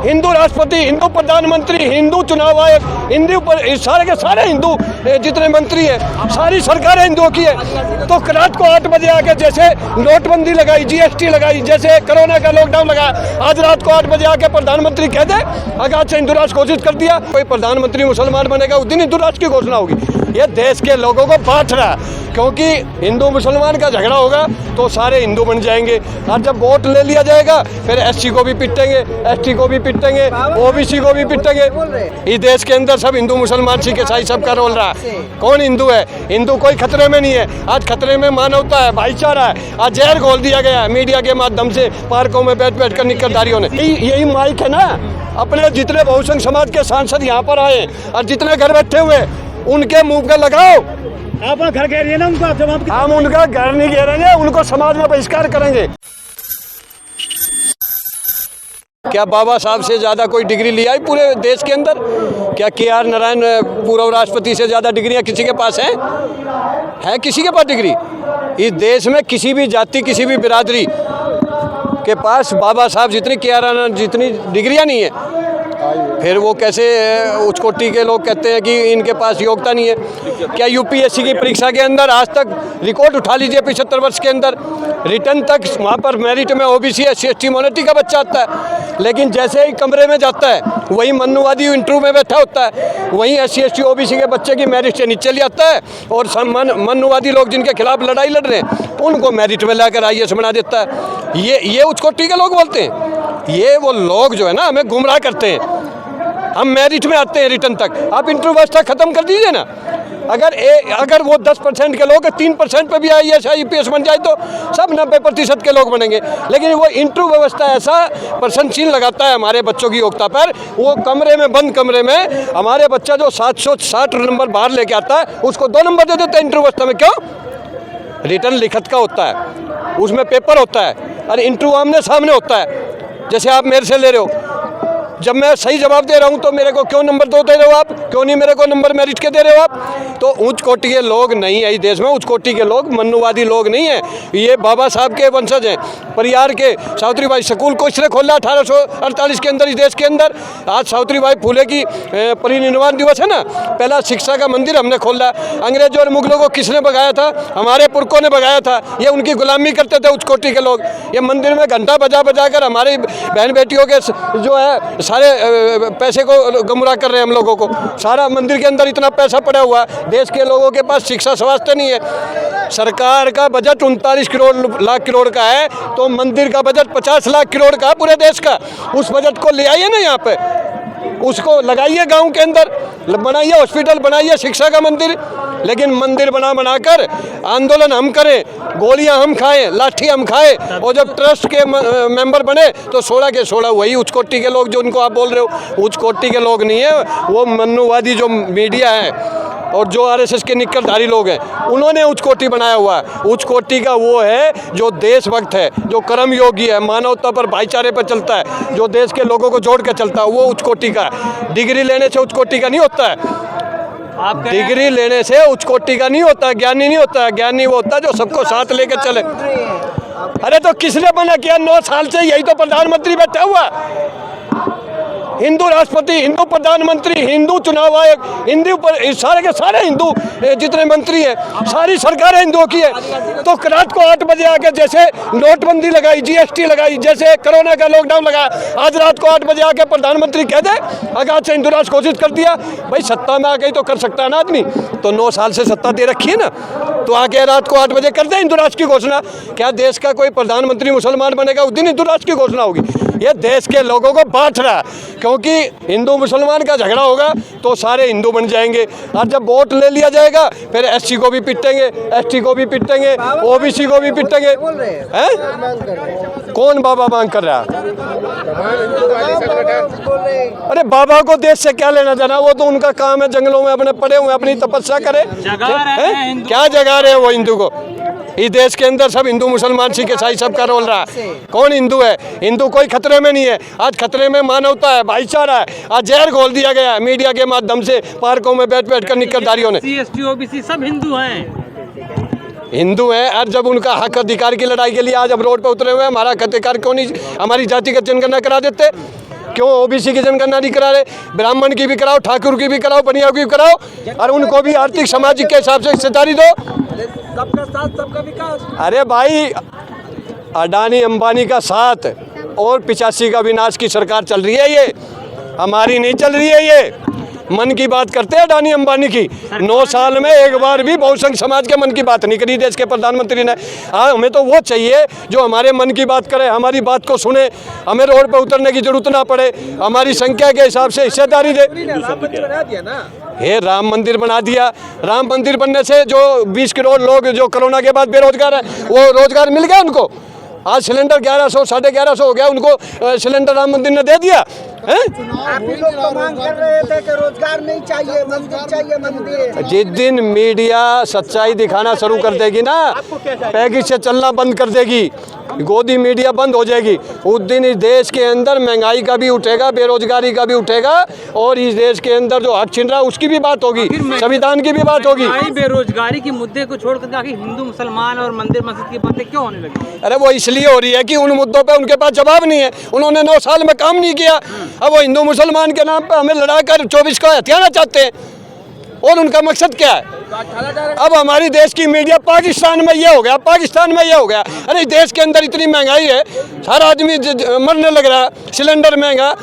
हिंदू राष्ट्रपति, हिंदू प्रधानमंत्री, हिंदू चुनाव आयोग, हिंदू सारे के सारे हिंदू जितने मंत्री हैं, सारी सरकारें हिंदुओं की है। तो रात को 8 बजे आके जैसे नोटबंदी लगाई, GST लगाई, जैसे कोरोना का लॉकडाउन लगाया, आज रात को 8 बजे आके प्रधानमंत्री कह दे आज से हिंदू राष्ट्र घोषित कर दिया, कोई प्रधानमंत्री मुसलमान बनेगा उस दिन हिंदू राष्ट्र की घोषणा होगी। ये देश के लोगों को बांट रहा है, क्योंकि हिंदू मुसलमान का झगड़ा होगा तो सारे हिंदू बन जाएंगे, और जब वोट ले लिया जाएगा फिर SC को भी पिटेंगे, ST को भी पिटेंगे, OBC को भी पिटेंगे। इस देश के अंदर सब हिंदू मुसलमान सिख ईसाई सबका रोल रहा है। कौन हिंदू है? हिंदू कोई खतरे में नहीं है। आज खतरे में मानवता है, भाईचारा है। आज जहर घोल दिया गया है मीडिया के माध्यम से, पार्कों में बैठ बैठ कर निकलधारियों ने। यही माइक है ना, अपने जितने बहुसंख्य समाज के सांसद यहाँ पर आए और जितने घर बैठे हुए उनके मुंह पे लगाओ। आप घर कह रही है ना उनको, हम उनका घर नहीं घेरेंगे, उनको समाज में बहिष्कार करेंगे। क्या बाबा साहब से ज़्यादा कोई डिग्री लिया है पूरे देश के अंदर? क्या KR नारायण पूर्व राष्ट्रपति से ज़्यादा डिग्रियां किसी के पास हैं? है किसी के पास डिग्री? इस देश में किसी भी जाति, किसी भी बिरादरी के पास बाबा साहब जितनी KR नारायण जितनी डिग्रियां नहीं है। फिर वो कैसे उच्च कोटि के लोग कहते हैं कि इनके पास योग्यता नहीं है? क्या UPSC की परीक्षा के अंदर आज तक रिकॉर्ड उठा लीजिए 75 वर्ष के अंदर, रिटर्न तक वहाँ पर मेरिट में OBC SC ST माइनॉरिटी का बच्चा आता है, लेकिन जैसे ही कमरे में जाता है वही मनुवादी इंटरव्यू में बैठा होता है, वहीं SC ST OBC के बच्चे की मेरिट से नीचे ले आता है, और मनुवादी लोग जिनके खिलाफ लड़ाई लड़ रहे हैं उनको मेरिट में लाकर IAS बना देता है। ये उच्च कोटि के लोग बोलते हैं। ये वो लोग जो है ना हमें गुमराह करते हैं। हम मेरिट में आते हैं रिटर्न तक, आप इंटरव्यू व्यवस्था खत्म कर दीजिए ना। अगर वो 10% के लोग 3% पे भी IAS IPS बन जाए तो सब 90% के लोग बनेंगे। लेकिन वो इंटरव्यू व्यवस्था ऐसा प्रशंसनीय लगाता है हमारे बच्चों की योग्यता पर। वो कमरे में, बंद कमरे में हमारे बच्चा जो 760 नंबर बाहर लेके आता है उसको 2 नंबर दे देते हैं इंटरव्यू व्यवस्था में। क्यों? रिटर्न लिखत का होता है, उसमें पेपर होता है, और इंटरव्यू आमने सामने होता है। जैसे आप मेरे से ले रहे हो, जब मैं सही जवाब दे रहा हूं तो मेरे को क्यों नंबर 2 दे रहे हो आप? क्यों नहीं मेरे को नंबर मेरिट के दे रहे हो आप? तो उच्च कोटि के लोग नहीं है इस देश में, उच्च कोटि के लोग मनुवादी लोग नहीं है। ये बाबा साहब के वंशज हैं। परियार के सावित्रीबाई स्कूल को इसने खोला 1848 के अंदर इस देश के अंदर। आज सावित्रीबाई फुले की परिनिर्वाण दिवस है ना, पहला शिक्षा का मंदिर हमने खोला। अंग्रेजों और मुगलों को किसने भगाया था? हमारे पुरखों ने भगाया था। ये उनकी गुलामी करते थे उच्च कोटि के लोग। ये मंदिर में घंटा बजा बजा कर हमारी बहन बेटियों के जो है सारे पैसे को गुमराह कर रहे हैं हम लोगों को। सारा मंदिर के अंदर इतना पैसा पड़ा हुआ, देश के लोगों के पास शिक्षा स्वास्थ्य नहीं है। सरकार का बजट 39 लाख करोड़ का है, तो मंदिर का बजट 50 लाख करोड़ का पूरे देश का। उस बजट को ले आइए ना यहाँ पे, उसको लगाइए गांव के अंदर, बनाइए हॉस्पिटल, बनाइए शिक्षा का मंदिर। लेकिन मंदिर बनाकर आंदोलन हम करें, गोलियां हम खाएं, लाठी हम खाएं, और जब ट्रस्ट के मेंबर बने तो 16 के 16 वही उच्च कोटि के लोग जो उनको आप बोल रहे हो उच्च कोटि के लोग नहीं है। वो मनुवादी जो मीडिया है और जो RSS के निकलधारी लोग हैं उन्होंने उच्च कोटि बनाया हुआ है। उच्च कोटि का वो है जो देशभक्त है, जो कर्म योगी है, मानवता पर, भाईचारे पर चलता है, जो देश के लोगों को जोड़ कर चलता है, वो उच्च कोटि का है। डिग्री लेने से उच्च कोटि का नहीं होता है। डिग्री लेने से उच्च कोटि का नहीं होता, ज्ञानी नहीं होता। ज्ञानी वो होता है जो सबको साथ लेकर चले। अरे तो किसने मना किया? 9 साल से यही तो प्रधानमंत्री बैठा हुआ। हिंदू राष्ट्रपति, हिंदू प्रधानमंत्री, हिंदू चुनाव आयोग, हिंदू सारे के सारे हिंदू जितने मंत्री हैं, सारी सरकारें हिंदुओं की है। तो रात को 8 बजे आके जैसे नोटबंदी लगाई, GST लगाई, जैसे कोरोना का लॉकडाउन लगाया, आज रात को 8 बजे आके प्रधानमंत्री कह दे आज से हिंदू राष्ट्र घोषित कर दिया। भाई सत्ता में आके तो कर सकता है ना आदमी, तो 9 साल से सत्ता दे रखी है ना, तो आके रात को 8 बजे कर दे हिंदू राष्ट्र की घोषणा। क्या देश का कोई प्रधानमंत्री मुसलमान बनेगा उस दिन हिंदू राष्ट्र की घोषणा होगी? ये देश के लोगों को बांट रहा है, क्योंकि हिंदू मुसलमान का झगड़ा होगा तो सारे हिंदू बन जाएंगे, और जब वोट ले लिया जाएगा फिर SC को भी पिटेंगे, ST को भी पिटेंगे, OBC को भी पिटेंगे। हैं? कौन बाबा मांग कर रहा है? अरे बाबा को देश से क्या लेना देना? वो तो उनका काम है, जंगलों में अपने पड़े हुए अपनी तपस्या करे। क्या जगा रहे हैं वो हिंदू को? इस देश के अंदर सब हिंदू मुसलमान सिख ईसाई सबका रोल रहा है। कौन हिंदू है? हिंदू कोई खतरे में नहीं है। आज खतरे में मानवता है, भाईचारा है। आज जहर घोल दिया गया है मीडिया के माध्यम से, पार्कों में बैठ बैठ कर निकलधारियों ने। SC ST OBC सब हिंदू हैं। हिंदू हैं, और जब उनका हक अधिकार की लड़ाई के लिए आज हम रोड पर उतरे हुए हैं, हमारा हक अधिकार क्यों नहीं, हमारी जातिगत जनगणना करा देते? क्यों ओबीसी की जनगणना नहीं करा रहे? ब्राह्मण की भी कराओ, ठाकुर की भी कराओ, बनिया की भी कराओ और उनको भी आर्थिक सामाजिक के हिसाब से हिस्सेदारी दो। सबका साथ सबका विकास। अरे भाई, अडानी अंबानी का साथ और 85 का विनाश की सरकार चल रही है, ये हमारी नहीं चल रही है। ये मन की बात करते हैं अडानी अंबानी की। 9 साल में एक बार भी बहुसंख्य समाज के मन की बात नहीं करी देश के प्रधानमंत्री ने। हाँ, हमें तो वो चाहिए जो हमारे मन की बात करे, हमारी बात को सुने, हमें रोड पर उतरने की जरूरत ना पड़े, हमारी संख्या के हिसाब से हिस्सेदारी दे। राम मंदिर बना दिया ना। हे राम मंदिर बना दिया। राम मंदिर बनने से जो 20 करोड़ लोग जो कोरोना के बाद बेरोजगार है, वो रोजगार मिल गया उनको। आज सिलेंडर 1100 1150 हो गया, उनको सिलेंडर राम मंदिर ने दे दिया है? आप ही लोग तो मांग कर रहे थे कि रोजगार नहीं चाहिए, मंदिर चाहिए, मंदिर। जिस दिन मीडिया सच्चाई दिखाना शुरू कर देगी ना, पैकेज से चलना बंद कर देगी, गोदी मीडिया बंद हो जाएगी, उस दिन इस देश के अंदर महंगाई का भी उठेगा, बेरोजगारी का भी उठेगा और इस देश के अंदर जो हक छीन रहा है उसकी भी बात होगी, संविधान की भी बात होगी। बेरोजगारी के मुद्दे को छोड़कर आखिर हिंदू मुसलमान और मंदिर मस्जिद की बातें क्यों होने लगी? अरे वो इसलिए हो रही है कि उन मुद्दों पे उनके पास जवाब नहीं है। उन्होंने 9 साल में काम नहीं किया। अब वो हिंदू मुसलमान के नाम पे हमें लड़ाकर 24 का हथियाना चाहते हैं और उनका मकसद क्या है? अब हमारी देश की मीडिया पाकिस्तान में ये हो गया, पाकिस्तान में ये हो गया। अरे देश के अंदर इतनी महंगाई है, हर आदमी मरने लग रहा है। सिलेंडर महंगा,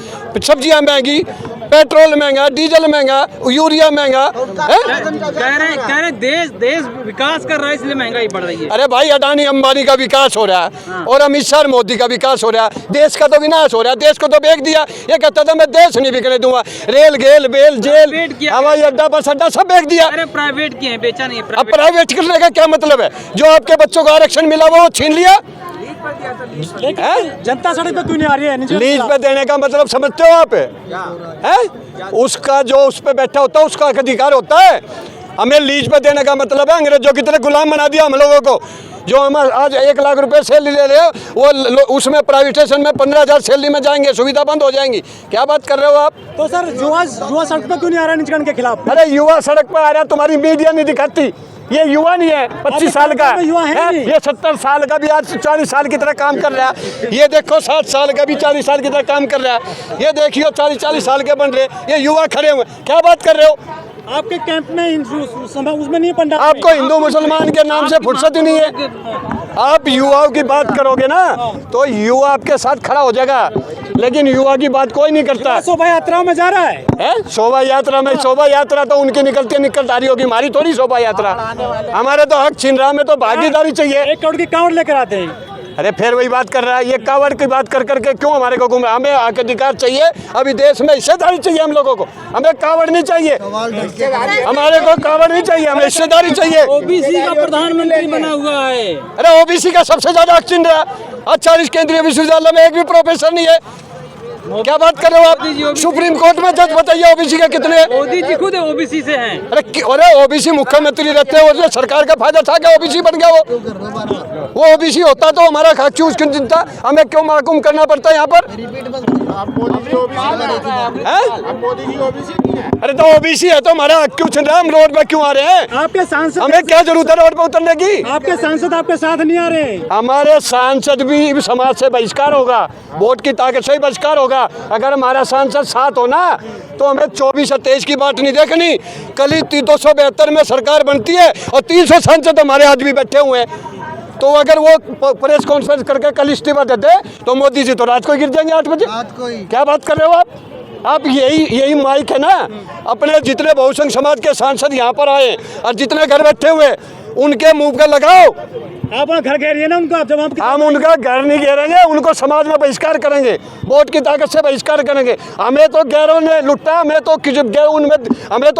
सब्जियां महंगी, पेट्रोल महंगा, डीजल महंगा, यूरिया महंगा। कह रहे देश विकास कर रहा है इसलिए महंगाई बढ़ रही है। अरे भाई, अडानी अंबानी का विकास हो रहा है और अमित शाह मोदी का विकास हो रहा है। देश का तो विनाश हो रहा है। देश को तो बेच दिया। ये कहता था मैं देश नहीं बिकने दूंगा। रेल गेल बेल जेल हवाई अड्डा बस अड्डा सब बेच दिया। अरे प्राइवेट किए हैं, बेचा नहीं है। अब प्राइवेट करने का क्या मतलब है? जो आपके बच्चों को आरक्षण मिला वो छीन लिया। जनता सड़क पे क्यों नहीं आ रही है? लीज पे देने का मतलब समझते हो आप? है उसका जो उस पे बैठा होता है उसका अधिकार होता है। हमें लीज पे देने का मतलब है अंग्रेजों की तरह गुलाम बना दिया हम लोगों को। जो हम आज 1 लाख रुपए सैलरी ले रहे हो, वो उसमें प्राइवेटेशन में 15,000 सैलरी में जाएंगे, सुविधा बंद हो जाएंगी। क्या बात कर रहे हो आप? तो सर युवा सड़क पे क्यों नहीं आ रहा है निचकरण के खिलाफ? अरे युवा सड़क पर आ रहा है, तुम्हारी मीडिया नहीं दिखाती। ये युवा नहीं है, 25 साल का है, ये 70 साल का भी आज 40 साल की तरह काम कर रहा है। ये देखो 60 साल का भी 40 साल की तरह काम कर रहा है। ये देखियो 40 साल के बन रहे, ये युवा खड़े हुए। क्या बात कर रहे हो? आपके कैंप में उसमें नहीं पंडा। आपको हिंदू मुसलमान के नाम से फुर्सत ही नहीं है। आप युवाओं की बात करोगे ना तो युवा आपके साथ खड़ा हो जाएगा, लेकिन युवा की बात कोई नहीं करता। शोभा यात्राओं में जा रहा है? शोभा यात्रा में? शोभा यात्रा तो उनकी निकलदारी होगी, हमारी थोड़ी शोभा यात्रा। हमारे तो हक छीन रहा, हमें तो भागीदारी चाहिए। 1 करोड़ की कांवड़ लेकर आते हैं। अरे फिर वही बात कर रहा है। ये कावड़ की बात कर करके क्यों हमारे को घूम? हमें हक अधिकार चाहिए। अभी देश में हिस्सेदारी चाहिए हम लोगों को। हमें कावड़ नहीं चाहिए, हमारे को कावड़ नहीं चाहिए, हमें हिस्सेदारी चाहिए। ओबीसी का प्रधानमंत्री बना हुआ है। अरे ओबीसी का सबसे ज्यादा हक छीन रहा है। आज 40 केंद्रीय विश्वविद्यालय में एक भी प्रोफेसर नहीं है। क्या बात कर रहे हो आप? सुप्रीम कोर्ट में जज बताइए ओबीसी के कितने हैं? मोदी जी खुद ओबीसी से हैं। अरे ओबीसी मुख्यमंत्री रहते हैं, सरकार का फायदा था क्या? ओबीसी बन गया वो ओबीसी होता तो हमारा हक क्यों उसकी चिंता? हमें क्यों महकुम करना पड़ता है यहाँ पर? अरे तो ओबीसी है तो हमारा हक क्यों छीन रहा है? हम रोड पे क्यों आ रहे हैं? आपके सांसद, हमें क्या जरूरत है रोड पे उतरने की? आपके सांसद आपके साथ नहीं आ रहे। हमारे सांसद भी समाज से बहिष्कार होगा, वोट की ताकत से ही बहिष्कार होगा। अगर हमारा सांसद साथ हो ना तो हमें 24 और 23 की बात नहीं देखनी। कल ही 272 में सरकार बनती है और 300 सांसद हमारे आज भी बैठे हुए हैं। तो अगर वो प्रेस कॉन्फ्रेंस करके कल इस्तीफा देते तो मोदी जी तो रात को गिर जाएंगे 8 बजे। क्या बात कर रहे हो आप? यही माइक है ना। अपने जितने बहुसंख्य समाज के सांसद यहाँ पर आए और जितने घर बैठे हुए उनके मुंह पे लगाओ। आप घर घेरिए ना उनको। जब हम उनका घर नहीं घेरेंगे, उनको समाज में बहिष्कार करेंगे, वोट की ताकत से बहिष्कार करेंगे। हमें तो गैरों ने लुटा, हमें तो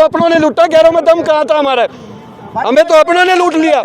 अपनों ने लुटा। गैरों में दम कहाँ था हमारे? हमें तो अपनों ने लूट लिया।